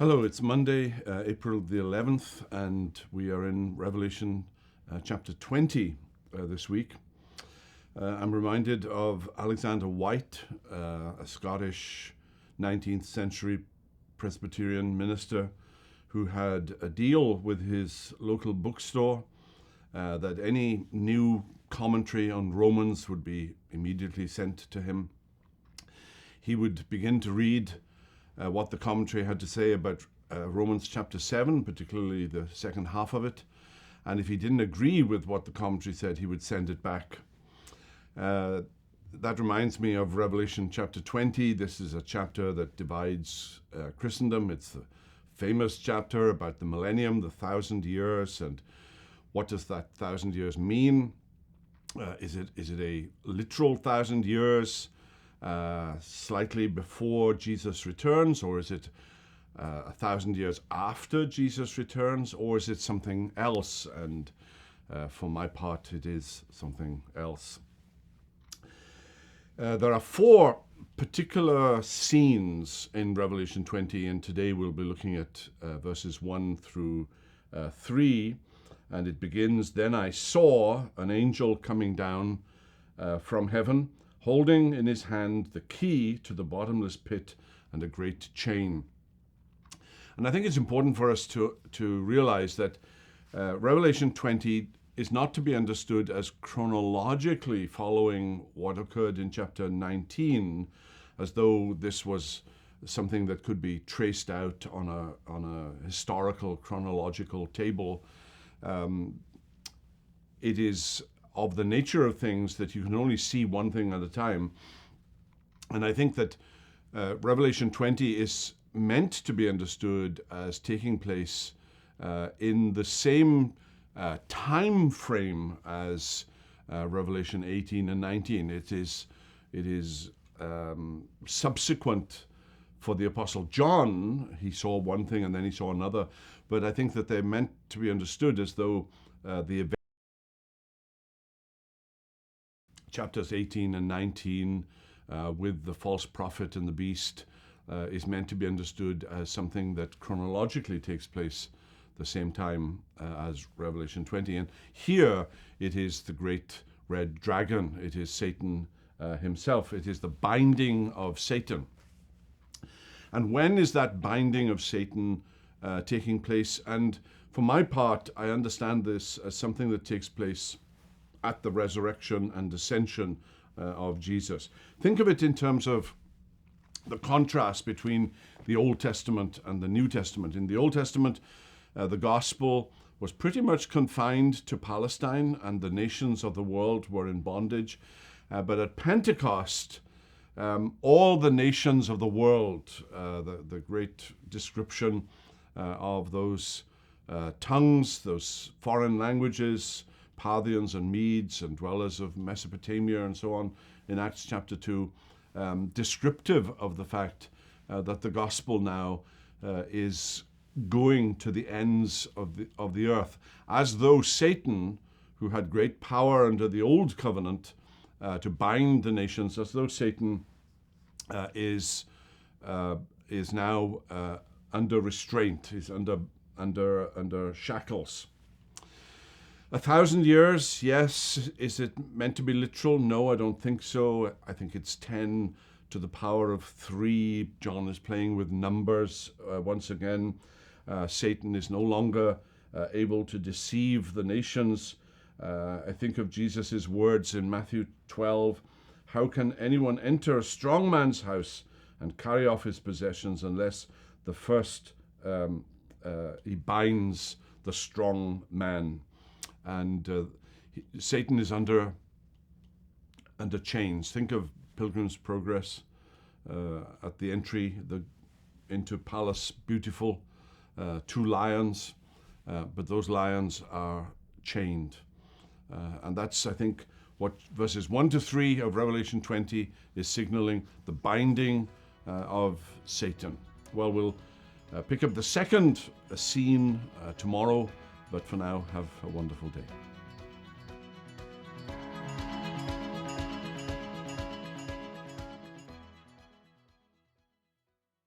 Hello, it's Monday, April the 11th, and we are in Revelation chapter 20 this week. I'm reminded of Alexander White, a Scottish 19th century Presbyterian minister who had a deal with his local bookstore that any new commentary on Romans would be immediately sent to him. He would begin to read what the commentary had to say about Romans chapter 7, particularly the second half of it. And if he didn't agree with what the commentary said, he would send it back. That reminds me of Revelation chapter 20. This is a chapter that divides Christendom. It's the famous chapter about the millennium, the 1,000 years, and what does that 1,000 years mean? Is it a literal 1,000 years? Slightly before Jesus returns, or is it 1,000 years after Jesus returns, or is it something else? And for my part, it is something else. There are four particular scenes in Revelation 20, and today we'll be looking at verses 1 through 3, and it begins, "Then I saw an angel coming down from heaven, holding in his hand the key to the bottomless pit and a great chain." And I think it's important for us to realize that Revelation 20 is not to be understood as chronologically following what occurred in chapter 19, as though this was something that could be traced out on a historical chronological table. It is of the nature of things that you can only see one thing at a time. And I think that Revelation 20 is meant to be understood as taking place in the same time frame as Revelation 18 and 19. It is subsequent for the Apostle John. He saw one thing and then he saw another. But I think that they're meant to be understood as though the event chapters 18 and 19 with the false prophet and the beast is meant to be understood as something that chronologically takes place the same time as Revelation 20. And here it is the great red dragon. It is Satan himself. It is the binding of Satan. And when is that binding of Satan taking place? And for my part, I understand this as something that takes place at the resurrection and ascension of Jesus. Think of it in terms of the contrast between the Old Testament and the New Testament. In the Old Testament, the gospel was pretty much confined to Palestine, and the nations of the world were in bondage. But at Pentecost, all the nations of the world, the great description of those tongues, those foreign languages, Parthians and Medes and dwellers of Mesopotamia and so on in Acts chapter 2, descriptive of the fact that the gospel now is going to the ends of the earth, as though Satan, who had great power under the old covenant to bind the nations, as though Satan is now under restraint, is under shackles. 1,000 years, yes. Is it meant to be literal? No, I don't think so. I think it's 10 to the power of 3. John is playing with numbers once again. Satan is no longer able to deceive the nations. I think of Jesus' words in Matthew 12. "How can anyone enter a strong man's house and carry off his possessions unless the first he binds the strong man?" And Satan is under chains. Think of Pilgrim's Progress at the entry into Palace Beautiful, 2 lions, but those lions are chained. And that's, I think, what verses 1 to 3 of Revelation 20 is signaling, the binding of Satan. Well, we'll pick up the second scene tomorrow. But for now, have a wonderful day.